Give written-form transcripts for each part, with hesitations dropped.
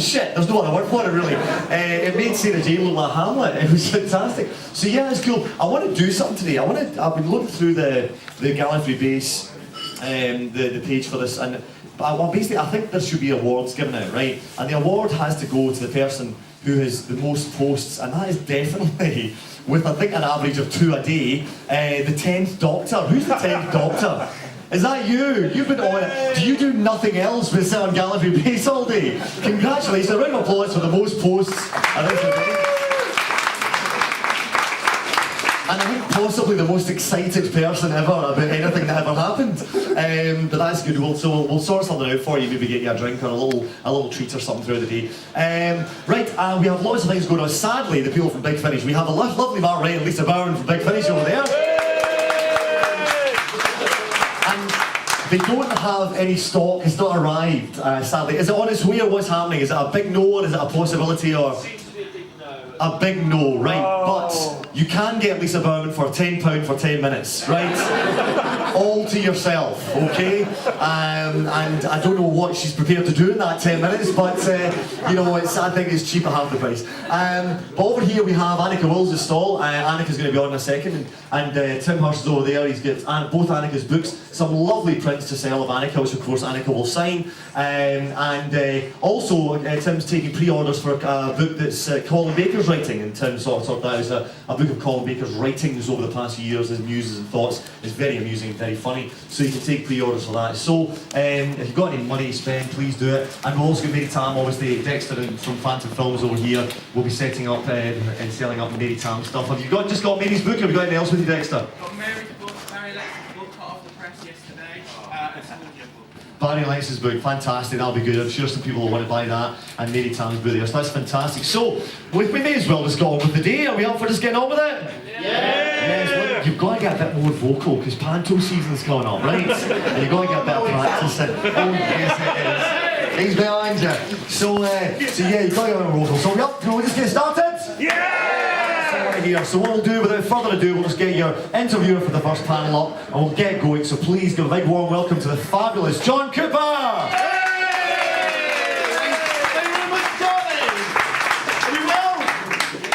shit. There's no other word for it, really. It made Sarah Jane look like Hamlet. It was fantastic. So yeah, it's cool. I want to do something today. I've been looking through the Gallantry Base, the page for this, and well, basically, I think there should be awards given out, right? And the award has to go to the person who has the most posts, and that is definitely, with I think an average of 2 a day, the 10th Doctor. Who's the 10th Doctor? Is that you? You've been on it. Do you do nothing else but sit on Gallantry Base all day? Congratulations, a round of applause for the most posts. And I think possibly the most excited person ever about anything that ever happened. But that's good. We'll sort something out for you. Maybe get you a drink or a little treat or something throughout the day. Right, we have lots of things going on. Sadly, the people from Big Finish, we have a lovely Mark Ray and Lisa Bowen from Big Finish over there. And they don't have any stock. It's not arrived, sadly. Is it on its way or what's happening? Is it a big no or is it a possibility or? A big no, right, but you can get Lisa Bowen for £10 for 10 minutes, right? All to yourself, okay? And I don't know what she's prepared to do in that 10 minutes, but you know, I think it's cheap at half the price. But over here we have Annika Wills' stall. Annika's going to be on in a second, and Tim Hurst is over there. He's got both Annika's books, some lovely prints to sell of Annika, which of course Annika will sign. Also, Tim's taking pre-orders for a book that's Colin Baker's writing, and Tim sort that as a book of Colin Baker's writings over the past few years, his muses and thoughts. It's very amusing and very funny, so you can take pre-orders for that. So if you've got any money to spend, please do it. And we'll also get Mary Tam, obviously Dexter from Phantom Films over here. We'll be setting up and selling up Mary Tam stuff. Have you just got Mary's book, or have you got anything else with you, Dexter? Got Mary's book, Barry Lex's book, hot off the press yesterday, and Soldier book. Barry Lex's book, fantastic, that'll be good. I'm sure some people will want to buy that, and Mary Tam's book there, so that's fantastic. So, we may as well just get on with the day. Are we up for just getting on with it? Yes, well, you've got to get a bit more vocal, because panto season's coming up, right? And you've got to get a bit of practice in. Oh, yes it is. He's behind you. So yeah, you've got to get a bit more vocal. So we up? Can we just get started? Here. So what we'll do, without further ado, we'll just get your interviewer for the first panel up, and we'll get going. So please give a big warm welcome to the fabulous John Cooper! Thank you very much, Johnny! Are you well?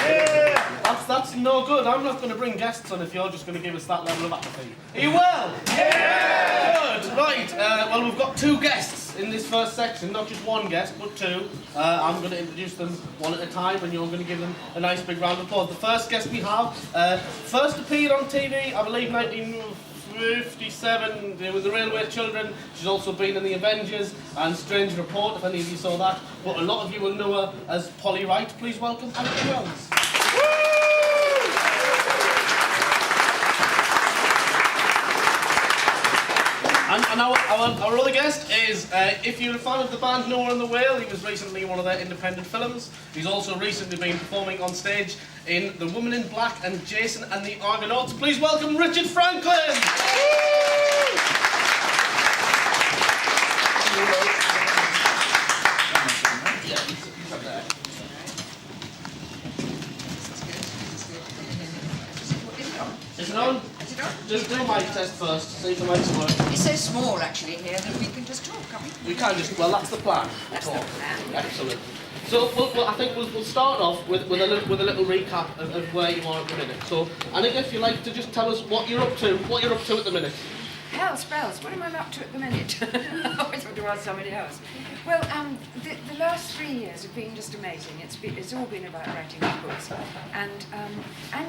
Yeah! That's no good. I'm not going to bring guests on if you're just going to give us that level of apathy. Are you well? Yeah! Good, right. Well, we've got 2 guests in this first section, not just 1 guest, but 2. I'm going to introduce them one at a time, and you're going to give them a nice big round of applause. The first guest we have, first appeared on TV, I believe 1957, with the Railway Children. She's also been in The Avengers and Strange Report, if any of you saw that. But a lot of you will know her as Polly Wright. Please welcome Annika Jones. And our other guest is, if you're a fan of the band Noah and the Whale, he was recently in one of their independent films. He's also recently been performing on stage in The Woman in Black and Jason and the Argonauts. Please welcome Richard Franklin! Is it on? Just do a mic test first, see if the mic's working. It's so small actually here that we can just talk, can't we? We can just, well that's the plan. That's the plan. Excellent. So I think we'll start off with a little recap of where you are at the minute. So Annika, if you'd like to just tell us what you're up to at the minute. Hell spells, what am I up to at the minute? I always want to ask somebody else. Well, the last 3 years have been just amazing. It's all been about writing books and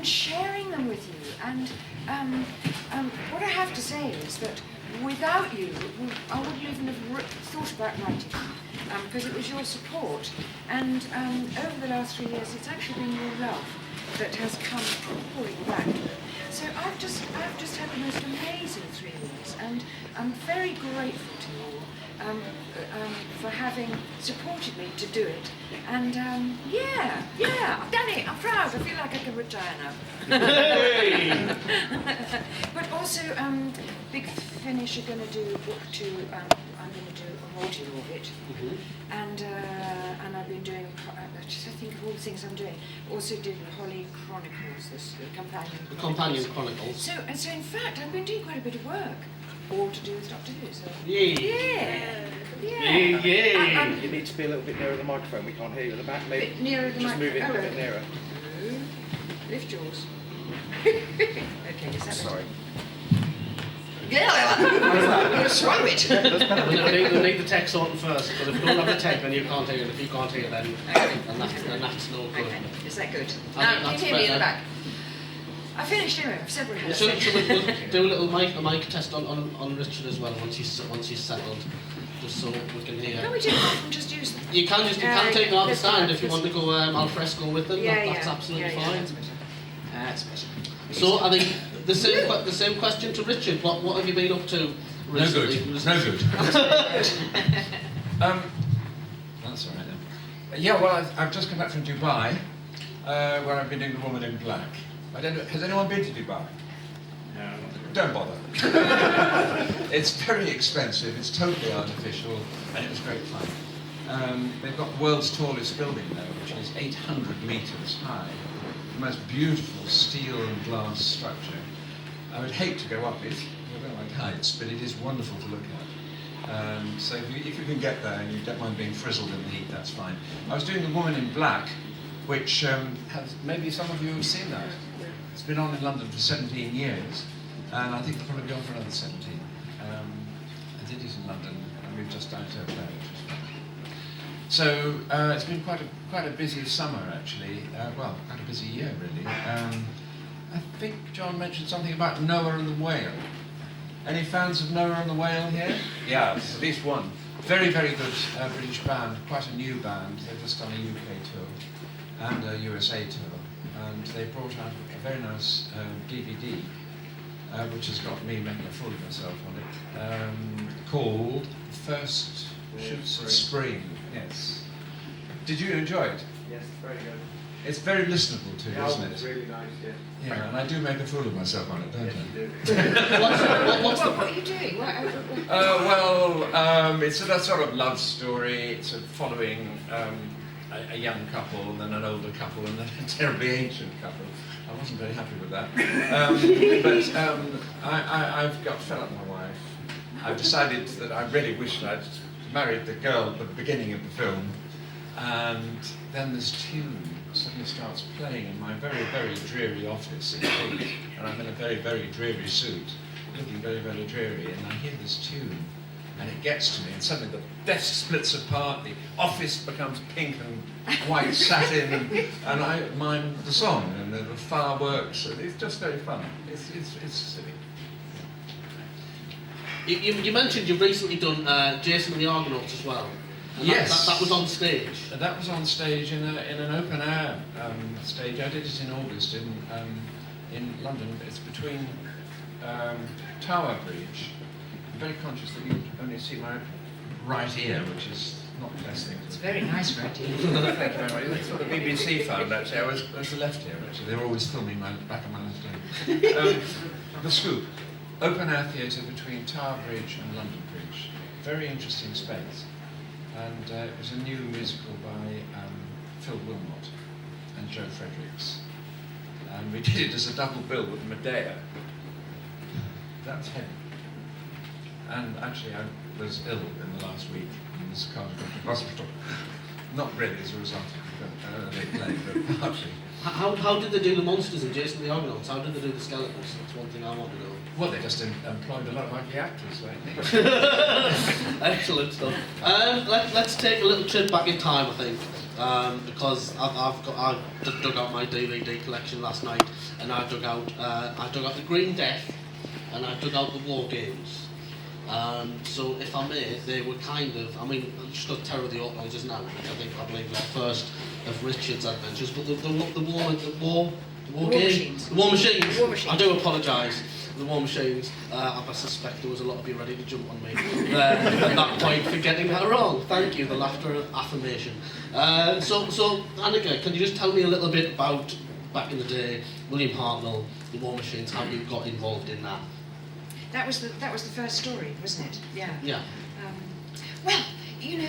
sharing them with you. And what I have to say is that without you, I wouldn't even have thought about writing them, because it was your support. And over the last 3 years, it's actually been your love that has come pouring back. So I've just had the most amazing 3 years, and I'm very grateful to you all for having supported me to do it. And yeah, I've done it. I'm proud. I feel like I can retire now. Hey! But also, Big Finish are going to do book 2. I'm going to do a royalty orbit, and I've been doing. I think of all the things I'm doing. Also did Holly Chronicles, this companion. The Companion Chronicles. So in fact, I've been doing quite a bit of work, all to do with Doctor Who. So Yeah. Yeah. Yeah. You need to be a little bit nearer the microphone. We can't hear you at the back. Maybe Bit nearer the just move it a microphone. bit nearer. Lift yours. Okay, is that Sorry. Yeah, swallow it. We need the tech sorting first, because if you don't have the tech, then you can't hear it. If you can't hear, then that's no good. Okay, is that good? I Now, think you that's hear me in the better. back. I finished anyway, I've several hands. Should we do a little mic test on Richard as well once he's settled, just so we can hear. Can we do that and just use them? You can take them out the let's do stand that. if you want to go al fresco with them. That's absolutely yeah, fine. That's better. That's better. So I think the same question to Richard. What have you been up to recently? No good. That's all right then. Yeah, well, I've just come back from Dubai, where I've been doing The Woman in Black. I don't know, has anyone been to Dubai? No. Don't bother. It's very expensive, it's totally artificial, and it was great fun. They've got the world's tallest building there, which is 800 metres high. The most beautiful steel and glass structure. I would hate to go up it. I don't like heights, but it is wonderful to look at. So if you can get there and you don't mind being frizzled in the heat, that's fine. I was doing The Woman in Black, which has, maybe some of you have seen that. It's been on in London for 17 years, and I think they'll probably be on for another 17. I did it in London, and we've just done it over there, which is fun. So it's been quite a busy summer, actually. Well, quite a busy year, really. I think John mentioned something about Noah and the Whale. Any fans of Noah and the Whale here? Yeah, at least one. Very, very good British band, quite a new band. They've just done a UK tour and a USA tour. And they brought out a very nice DVD, which has got me making a fool of myself on it, called First Shoots of Spring. Yes. Did you enjoy it? Yes, very good. It's very listenable too, The isn't album's it? really nice, yeah. Yeah, and I do make a fool of myself on it, don't Yes, I? you do. What's What are you doing? It's a sort of love story. It's following a young couple, and then an older couple, and then a terribly ancient couple. I wasn't very happy with that. I've got fed up with my wife. I've decided that I really wished I'd married the girl at the beginning of the film, and then this tune suddenly starts playing in my very, very dreary office in Leeds, and I'm in a very, very dreary suit, looking very, very dreary, and I hear this tune, and it gets to me, and suddenly the desk splits apart, the office becomes pink and white satin, and I mime the song, and the fireworks, and it's just very fun. It's silly. You mentioned you've recently done Jason and the Argonauts as well. And Yes. that was on stage. That was on stage in an open air stage. I did it in August in London. It's between Tower Bridge. I'm very conscious that you only see my right ear, which is not the best thing. It's very nice, right here. Thank you very much. That's what the BBC found, actually. I was the left ear, actually. They were always filming my back of my left ear. The Scoop. Open air theatre between Tower Bridge and London Bridge. Very interesting space. And it was a new musical by Phil Wilmot and Joe Fredericks. And we did it as a double bill with Medea. That's heavy. And actually I was ill in the last week in this cardiac hospital. Not really as a result of the play, but partly. How did they do the monsters in Jason and the Argonauts? How did they do the skeletons? That's one thing I want to know. Well, they just employed a lot of ugly actors, I think. Excellent stuff. Let's take a little trip back in time, I think, because I dug out my DVD collection last night, and I dug out the Green Death, and I dug out the War Games. So, if I may, they were kind of, I mean, I've just got Terror of the Organisers now, which I believe was the first of Richard's adventures, but the War Games. Machines. The War Machines. War Machines. I do apologise. The War Machines. I suspect there was a lot of you ready to jump on me at that point for getting that wrong. Thank you, the laughter of affirmation. So Annika, can you just tell me a little bit about back in the day, William Hartnell, the War Machines, how you got involved in that? That was the first story, wasn't it? Yeah. Yeah. Well, you know,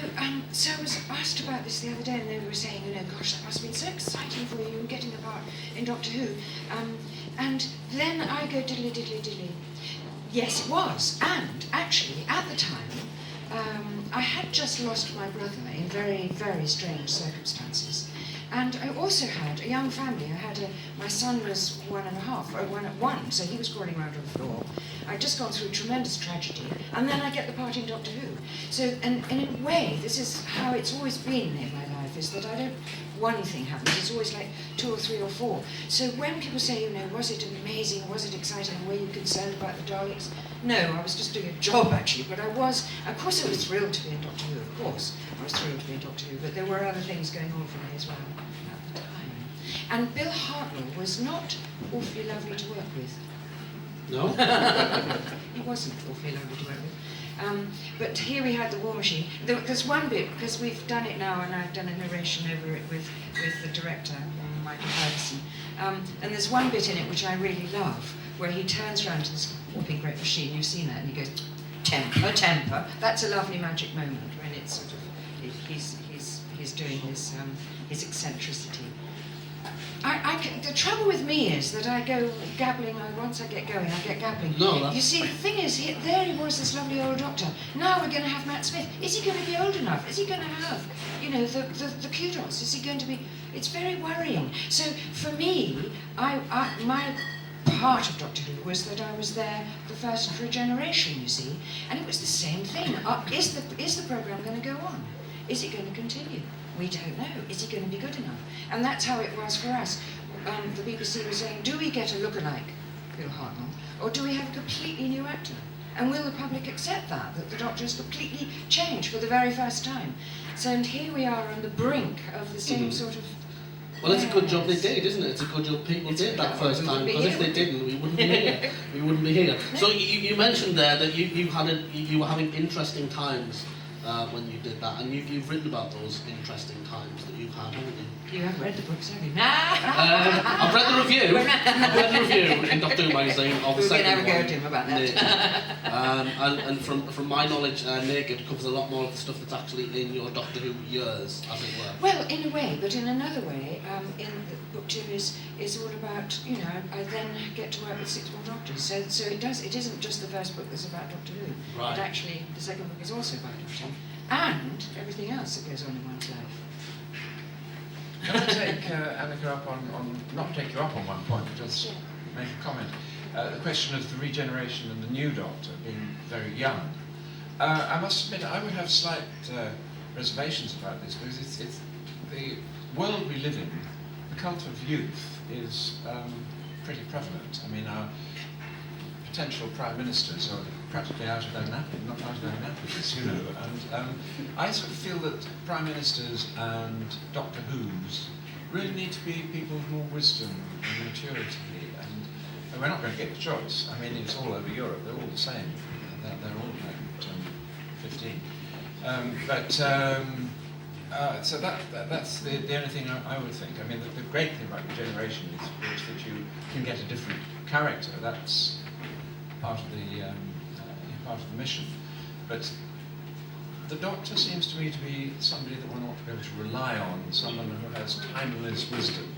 so I was asked about this the other day, and they were saying, you know, gosh, that must have been so exciting for you getting a part in Doctor Who. And then I go diddly diddly diddly. Yes, it was. And actually, at the time, I had just lost my brother in very, very strange circumstances. And I also had a young family. My son was 1.5, so he was crawling around on the floor. I'd just gone through tremendous tragedy, and then I get the part in Doctor Who. So, and in a way, this is how it's always been in my life, is that I don't, one thing happens, it's always like 2 or 3 or 4. So when people say, was it amazing, was it exciting, were you concerned about the Daleks? No, I was just doing a job actually, but of course I was thrilled to be in Doctor Who, of course. I was thrilled to be in Doctor Who, but there were other things going on for me as well at the time. And Bill Hartnell was not awfully lovely to work with. No? He wasn't awfully lovely to work with. But here we had the War Machine. There's one bit, because we've done it now, and I've done a narration over it with the director, Michael Ferguson. And there's one bit in it which I really love, where he turns around to this whopping great machine, you've seen that, and he goes, temper, temper. That's a lovely magic moment when it's sort of, he's doing his eccentricity. The trouble with me is that I go gabbling, once I get going, I get gabbling. No, you see, the thing is, there he was, this lovely old doctor. Now we're going to have Matt Smith. Is he going to be old enough? Is he going to have, the kudos? Is he going to be... It's very worrying. So, for me, my part of Doctor Who was that I was there the first for a generation, you see, and it was the same thing. Is the programme going to go on? Is it going to continue? We don't know. Is he going to be good enough? And that's how it was for us. The BBC was saying, do we get a lookalike, Bill Hartnell, or do we have a completely new actor? And will the public accept that the Doctor has completely changed for the very first time? So, and here we are on the brink of the same sort of... Well, it's a good job they did, isn't it? It's a good job people did that first time, because if they didn't, we wouldn't be here. We wouldn't be here. So you mentioned there that you were having interesting times when you did that, and you've written about those interesting times that you've had, haven't you? You haven't read the books, have you? I've read the review. I've read the review in Doctor Who magazine of the We're going to second have a go one. at him about that. And from my knowledge, Naked covers a lot more of the stuff that's actually in your Doctor Who years, as it were. Well, in a way, but in another way, in the book 2 is all about, I then get to work with 6 more doctors. So it isn't just the first book that's about Doctor Who. Right. But actually, the second book is also about Doctor Who. And everything else that goes on in one's life. Can I take Annika up not take you up on one point, but just make a comment. The question of the regeneration and the new Doctor being very young. I must admit, I would have slight reservations about this, because it's the world we live in, the cult of youth is pretty prevalent. I mean, our potential prime ministers are practically out of their nappies, and I sort of feel that prime ministers and Doctor Who's really need to be people with more wisdom and maturity, and we're not going to get the choice. I mean, it's all over Europe, they're all the same, they're all like 15. So that's the only thing I would think. I mean, the great thing about regeneration is, of course, that you can get a different character. That's part of the mission. But the Doctor seems to me to be somebody that one ought to be able to rely on, someone who has timeless wisdom.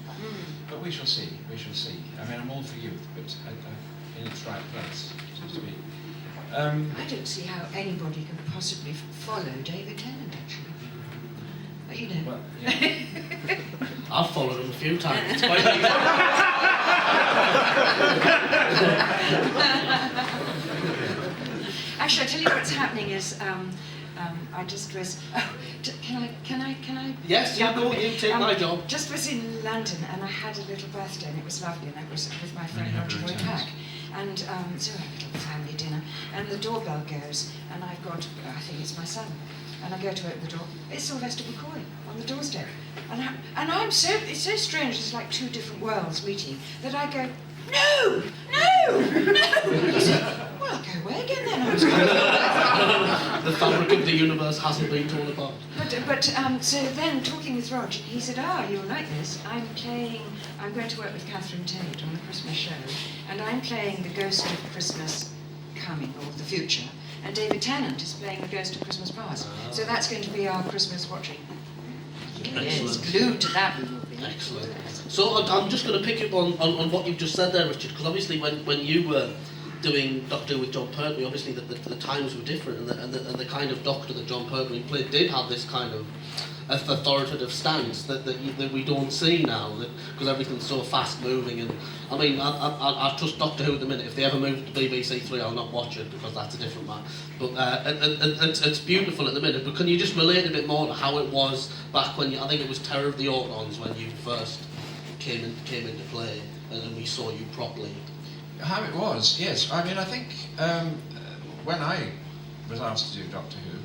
But we shall see. I mean, I'm all for youth, but in its right place, so to speak. I don't see how anybody can possibly follow David Tennant, actually. But Well, yeah. I've followed him a few times. It's quite easy. Actually, I tell you what's happening is, I just was. Oh, can I? Yes, you go. You take my job. Just was in London, and I had a little birthday, and it was lovely, and it was with my friend Many Roger happy Roy returns. Pack. And so I had a little family dinner, and the doorbell goes, and I've got, I think it's my son, and I go to open the door. It's Sylvester McCoy on the doorstep, and it's so strange. It's like 2 different worlds meeting that I go, no. He said, well, I'll go away again then. I was going The fabric of the universe hasn't been torn apart. But so then talking with Roger, he said, you'll like this. I'm going to work with Catherine Tate on the Christmas show, and I'm playing the Ghost of Christmas Coming, or the future, and David Tennant is playing the Ghost of Christmas Past. So that's going to be our Christmas watching. Yes, Excellent. glued to that we will be. Excellent. So I'm just going to pick up on what you've just said there, Richard, because obviously when you were doing Doctor Who with John Pertwee, obviously the times were different, and the kind of Doctor that John Pertwee played did have this kind of authoritative stance that we don't see now, because everything's so fast moving. And I mean, I trust Doctor Who at the minute. If they ever move to BBC Three, I'll not watch it because that's a different matter. But it's beautiful at the minute. But can you just relate a bit more to how it was back when I think it was Terror of the Autons when you first came into play and we saw you properly? How it was, yes. I mean, I think when I was asked to do Doctor Who,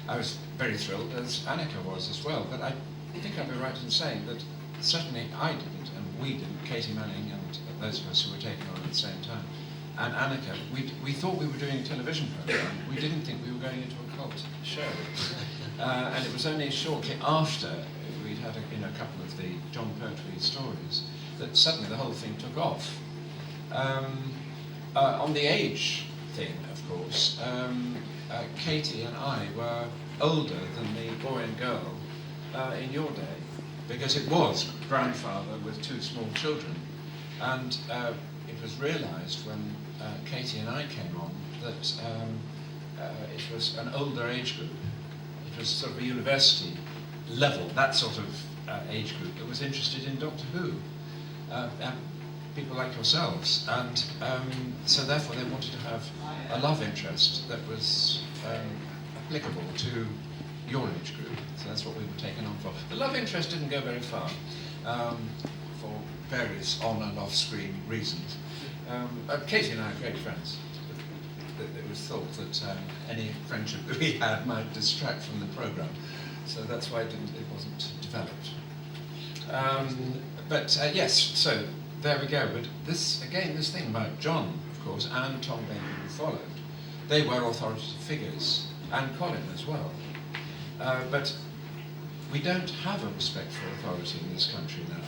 I was very thrilled, as Annika was as well. But I think I'd be right in saying that certainly I didn't, and we didn't, Katie Manning and those of us who were taking on at the same time, and Annika, we thought we were doing a television programme. We didn't think we were going into a cult show. And it was only shortly after we'd had a couple of the John Pertwee stories that suddenly the whole thing took off. On the age thing, of course, Katie and I were older than the boy and girl in your day, because it was grandfather with two small children, and it was realised when Katie and I came on that it was an older age group. It was sort of a university level, that sort of age group that was interested in Doctor Who. And people like yourselves, and so therefore they wanted to have a love interest that was applicable to your age group. So that's what we were taken on for. The love interest didn't go very far for various on and off screen reasons. Katie and I are great friends. It was thought that any friendship that we had might distract from the programme, so that's why it wasn't developed. Yes, so there we go. But this thing about John, of course, and Tom Baker who followed, they were authoritative figures, and Colin as well. But we don't have a respect for authority in this country now.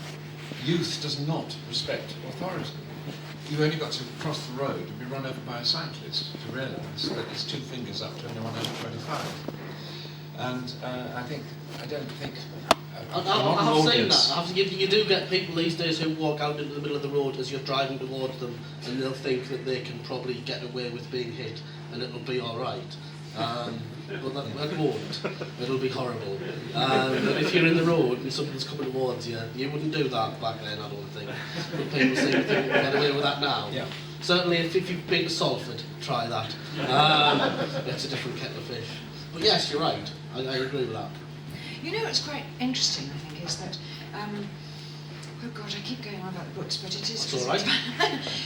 Youth does not respect authority. You've only got to cross the road and be run over by a cyclist to realise that it's two fingers up to anyone over 25. And I don't think... I have seen that. You do get people these days who walk out into the middle of the road as you're driving towards them, and they'll think that they can probably get away with being hit, and it'll be all right. But that won't. It'll be horrible. But if you're in the road and something's coming towards you, you wouldn't do that back then, I don't think. But people seem to think you can get away with that now. Yeah. Certainly, if you've been to Salford, try that. It's a different kettle of fish. But yes, you're right. I agree with that. You know what's quite interesting, I think, is that, oh God, I keep going on about the books, but it is... It's all right.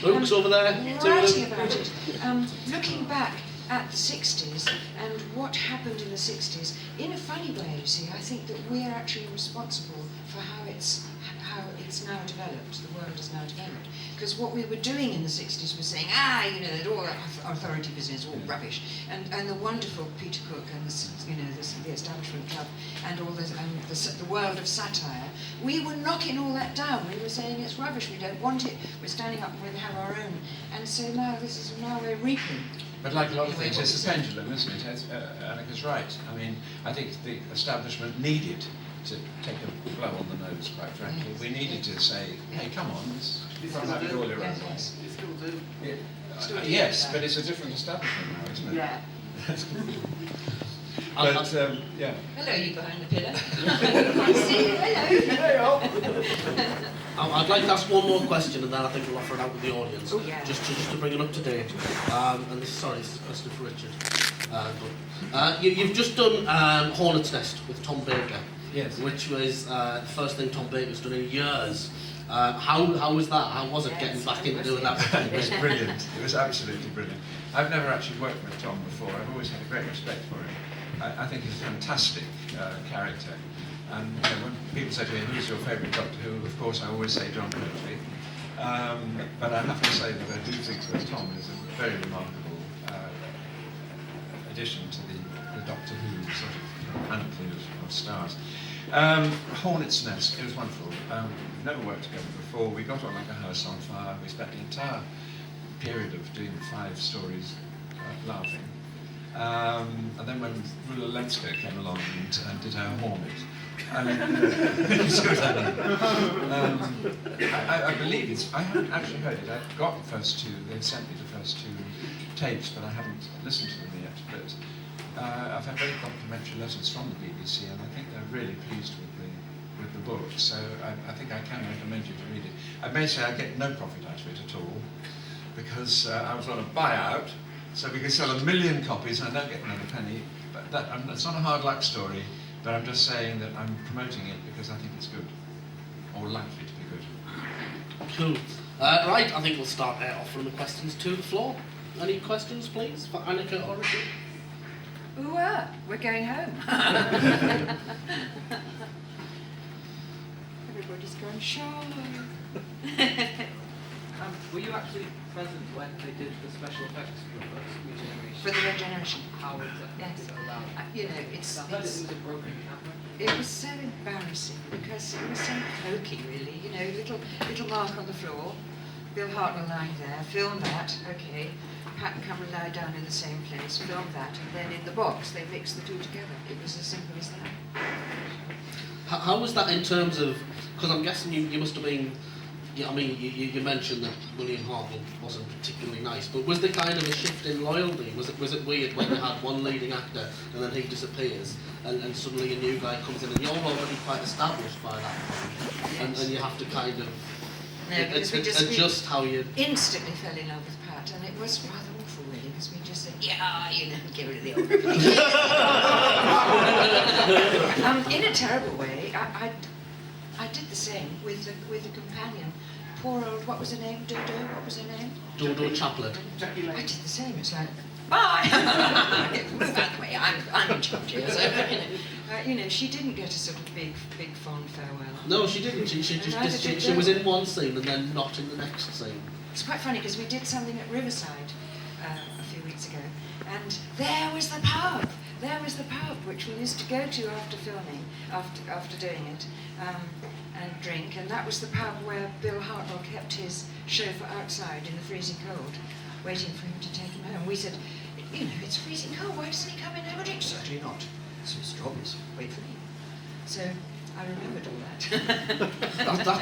Books over there. Writing about it. Looking back at the 60s and what happened in the 60s, in a funny way, you see, I think that we're actually responsible for how it's now developed, the world is now developed. Because what we were doing in the 60s was saying, that all that authority business, all rubbish. And the wonderful Peter Cook and the Establishment Club and all this, the world of satire, we were knocking all that down. We were saying it's rubbish, we don't want it, we're standing up and we have our own. And so now we're reaping. But like a lot of things, it's a pendulum, isn't it? Annika's right. I mean, I think the establishment needed to take a blow on the nose, quite frankly. We needed to say, hey, come on, you can't have it all your own way. You still do. Yes, but it's a different establishment now, isn't it? Yeah. But, yeah. Hello, you behind the pillar. I see you, hello. I'd like to ask one more question, and then I think we'll offer it out to the audience. Oh, yeah. Just to bring it up to date. And this is a question for Richard. You've just done Hornet's Nest with Tom Baker. Yes. Which was the first thing Tom Baker's done in years. How was that? How was it getting back into doing that? It was brilliant. It was absolutely brilliant. I've never actually worked with Tom before. I've always had a great respect for him. I think he's a fantastic character. And when people say to me, who's your favourite Doctor Who, of course I always say John Pertwee. But I have to say that I do think that Tom is a very remarkable addition to the Doctor Who sort of panoply of stars. Hornet's Nest, it was wonderful. We've never worked together before. We got on like a house on fire. We spent the entire period of doing 5 stories laughing. And then when Rula Lenska came along and did her Hornet, You see what I mean? I believe it's. I haven't actually heard it. I've got the first two. They've sent me the first two tapes, but I haven't listened to them yet. But I've had very complimentary letters from the BBC, and I think they're really pleased with the book. So I think I can recommend you to read it. I may say I get no profit out of it at all, because I was on a buyout, so we can sell 1 million copies and I don't get another penny. But it's not a hard luck story, but I'm just saying that I'm promoting it because I think it's good, or likely to be good. Cool. Right, I think we'll start offering the questions to the floor. Any questions, please, for Annika or Richard? Ooh, we're going home. Everybody's gone shy. Were you actually present when they did the special effects for the first regeneration? For the regeneration. How was it? Yes. So loud? You know, it's I heard it was a broken camera. it was so embarrassing because it was so hokey, really. You know, little mark on the floor, Bill Hartnell lying there, film that, okay. Pat and Cameron lie down in the same place, film that, and then in the box they mix the two together. It was as simple as that. How was that in terms of, because I'm guessing you must have been, yeah, I mean, you mentioned that William Hartnell wasn't particularly nice, but was there kind of a shift in loyalty? Was it weird when you had one leading actor and then he disappears and suddenly a new guy comes in and you're already quite established by that point, and you have to kind of adjust how you... Instantly fell in love with Pat, and it was rather awful, really, because we just said, yeah, you know, get rid of the old. In a terrible way, I did the same with the companion. Poor old, what was her name? Dodo, what was her name? Dodo Chaplin. I did the same. It's like, bye. Move out of the way. I'm in charge here. So, you know, she didn't get a sort of big fond farewell. No, she didn't. She was in one scene and then not in the next scene. It's quite funny because we did something at Riverside a few weeks ago, and there was the pub. There was the pub which we used to go to after filming, after doing it, and drink. And that was the pub where Bill Hartnell kept his chauffeur outside in the freezing cold, waiting for him to take him home. We said, you know, it's freezing cold. Why doesn't he come in and have a drink? Certainly not. Some strawberries. Wait for me. So I remembered all that.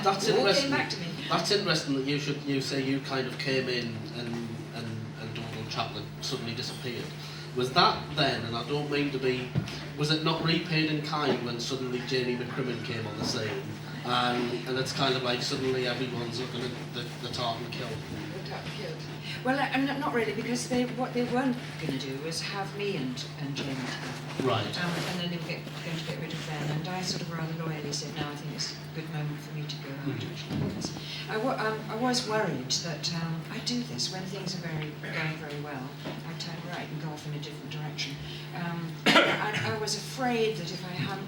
That's it all interesting. came back to me. That's interesting that you say you kind of came in and Donald Chaplin suddenly disappeared. Was that then, and I don't mean to be, was it not repaid in kind when suddenly Jamie McCrimmon came on the scene? And it's kind of like suddenly everyone's looking at the Tartan kill. The Tartan killed. Well, not really, because what they weren't going to do was have me and Jamie together. Right. And then they were going to get rid of Ben, and I sort of rather loyally said, no, I think it's a good moment for me to go out, actually. Because I was worried that I do this when things are going very well. I turn right and go off in a different direction. I was afraid that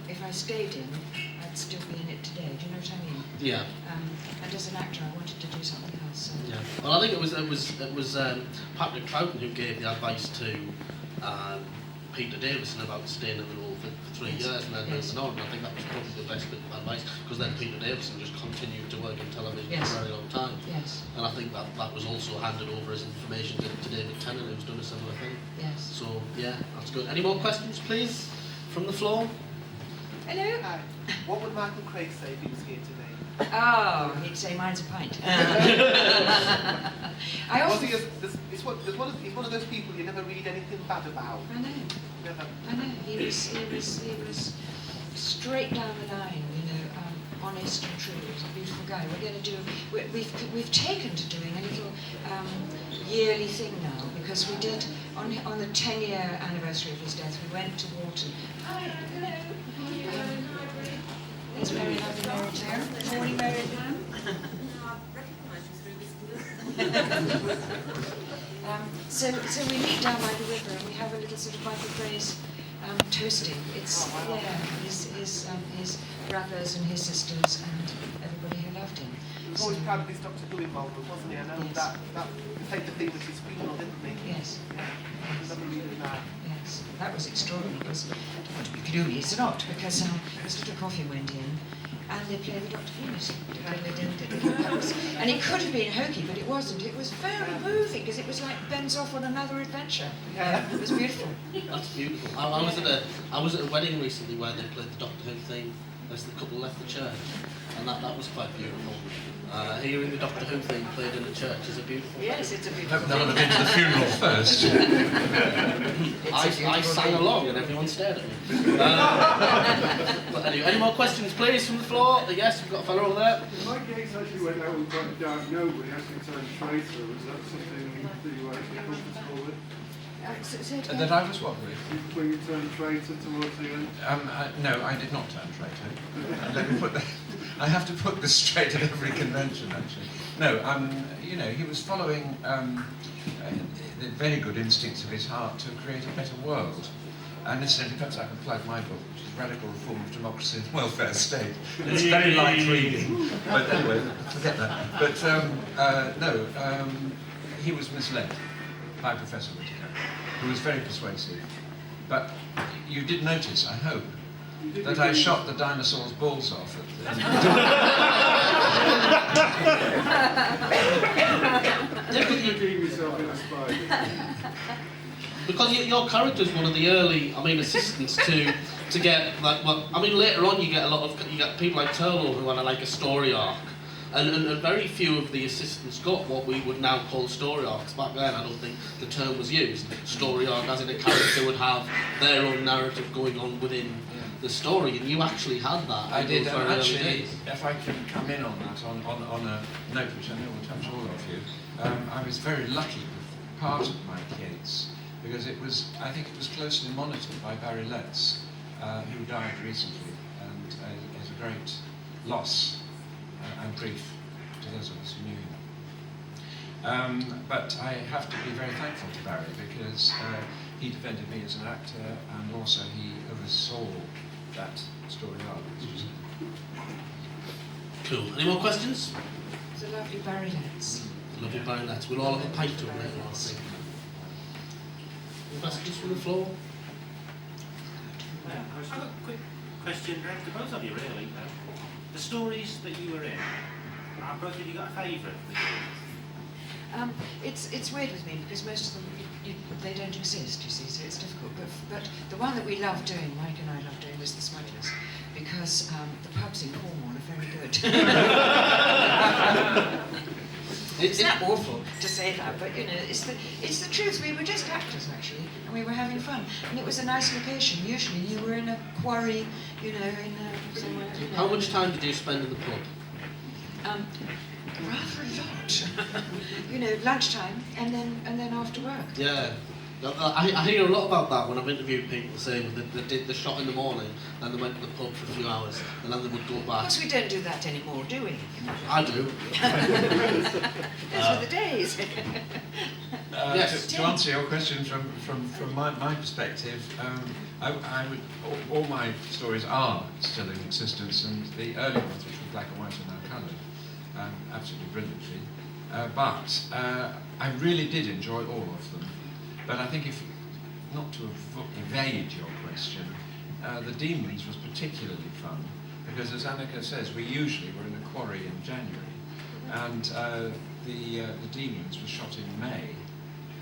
if I stayed in, I'd still be in it today. Do you know what I mean? Yeah. And as an actor, I wanted to do something else. So. Yeah. Well, I think it was Patrick Troughton who gave the advice to Peter Davison about staying in the role for 3 years and then moving on. And I think that was probably the best bit of advice, because then Peter Davison just continued to work in television for a very long time. Yes. And I think that was also handed over as information to David Tennant, who's done a similar thing. Yes. So yeah, that's good. Any more questions, please, from the floor? Hello. Hi. What would Michael Craig say if he was here today? Oh, he'd say mine's a pint. He's one of those people you never read anything bad about. I know. Never. I know. He was straight down the line, you know, honest and true. He was a beautiful guy. We're going to do. We've taken to doing a little yearly thing now, because we did on the 10-year anniversary of his death. We went to Walton. Hi. Hello. It's Mary Ann. Morning, Mary Ann. So we meet down by the river and we have a little sort of Michael Gray's toasting. It's his brothers and his sisters and everybody who loved him. He was always proud of his Doctor Who involvement, wasn't he? I know Yes. that he played the theme with his funeral, didn't he? Yes. I never really that. Yes, that was extraordinary because it's not, because this little coffee went in and they played the Doctor Who music. And it could have been hokey, but it wasn't. It was very moving because it was like Ben's off on another adventure. It was beautiful. That's beautiful. I was at a wedding recently where they played the Doctor Who theme as the couple left the church, and that was quite beautiful. Hearing the Doctor Who theme played in the church is a beautiful thing. Yes, it's a beautiful Hope they'll have been to the funeral first. I sang along and everyone stared at me. But anyway, any more questions please from the floor? Yes, we've got a fellow over there. Mike Yates actually went out and quite dark nobody actually turned traitor. Was that something that you were actually comfortable with? Say it That again. I was what with? When you turned traitor towards the end? No, I did not turn traitor. Let me put that. I have to put this straight at every convention, actually. No, you know, he was following the very good instincts of his heart to create a better world. And incidentally, perhaps I can plug my book, which is Radical Reform of Democracy and Welfare State. It's very light reading, but anyway, forget that. But no, he was misled by Professor Whittaker, who was very persuasive. But you did notice, I hope, that I shot the dinosaur's balls off at the You redeem yourself in a spy. Because your character's one of the early, assistants to get like. Well, later on you get people like Turlough who had like a story arc, and very few of the assistants got what we would now call story arcs. Back then, I don't think the term was used. Story arc, as in a character would have their own narrative going on within the story, and you actually had that. I did, and and actually, if I can come in on that, on a note which I know will touch all of you, I was very lucky with part of Mike Yates, because I think it was closely monitored by Barry Letts, who died recently, and is a great loss and grief to those of us who knew him. But I have to be very thankful to Barry, because he defended me as an actor, and also he oversaw that story arc. Cool. Any more questions? It's a lovely Barry Letts. Lovely Barry Letts. We'll all have a pint to him later on. Any questions from the floor? I've got a quick question to both of you, really. The stories that you were in, both of you got a favourite? It's weird with me because most of them they don't exist, you see, so it's difficult. But the one that we love doing, Mike and I love doing, was the Smugglers, because the pubs in Cornwall are very good. It's not awful to say that, but you know, it's the truth. We were just actors actually, and we were having fun, and it was a nice location. Usually, you were in a quarry, you know, somewhere. You know. How much time did you spend in the pub? Rather a lot. You know, lunchtime and then after work. Yeah. I hear a lot about that when I've interviewed people saying that they did the shot in the morning and they went to the pub for a few hours and then they would go Of back. course, we don't do that anymore, do we? I do. Those were the days. Yes. To answer your question from my perspective, all my stories are still in existence, and the early ones, which were black and white, are now coloured, absolutely brilliantly. But I really did enjoy all of them. But I think, if not to evade your question, the Demons was particularly fun, because as Annika says, we usually were in a quarry in January, and the Demons was shot in May.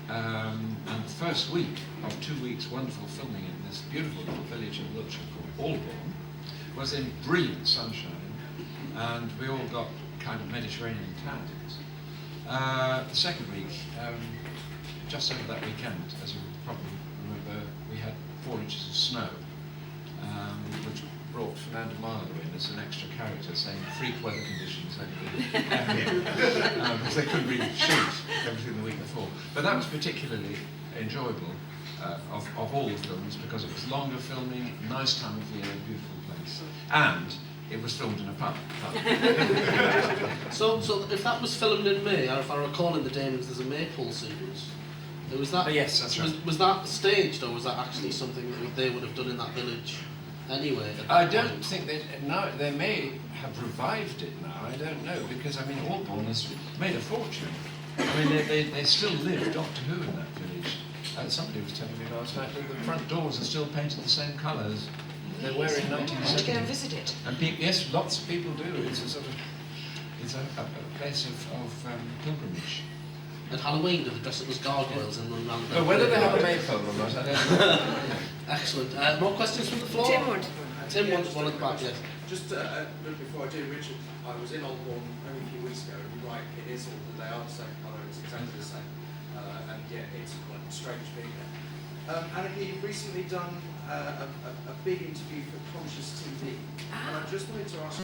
And the first week of 2 weeks wonderful filming in this beautiful little village in Wiltshire called Albourne was in brilliant sunshine, and we all got kind of Mediterranean tans. The second week, just over that weekend, as you probably remember, we had 4 inches of snow, which brought Fernando Marlowe in as an extra character, saying freak weather conditions because they couldn't really shoot everything the week before. But that was particularly enjoyable of all the films, because it was longer filming, nice time of year, beautiful place, and it was filmed in a pub. So if that was filmed in May, or if I recall in the Demons there's a Maypole sequence. Was that, yes, that's right. Was that staged, or was that actually something that they would have done in that village anyway? I don't think they may have revived it now. I don't know, because Albourne has made a fortune. They still live Doctor Who in that village. Somebody was telling me last night that the front doors are still painted the same colours they were in 1970. To go and visit it. And yes, lots of people do. It's a place of pilgrimage. At Halloween, do they dress up as gargoyles and run around? Whether they have a maypole or not, I don't know. Excellent. More questions from the floor? Tim wanted Tim wants one at the back, yes. Just a little before I do, Richard, I was in Oldbourne only a few weeks ago, and you're right, it is all that they are the same colour, it's exactly the same, and yeah, it's quite strange being there. Annika, you've recently done a big interview for Conscious TV, and I just wanted to ask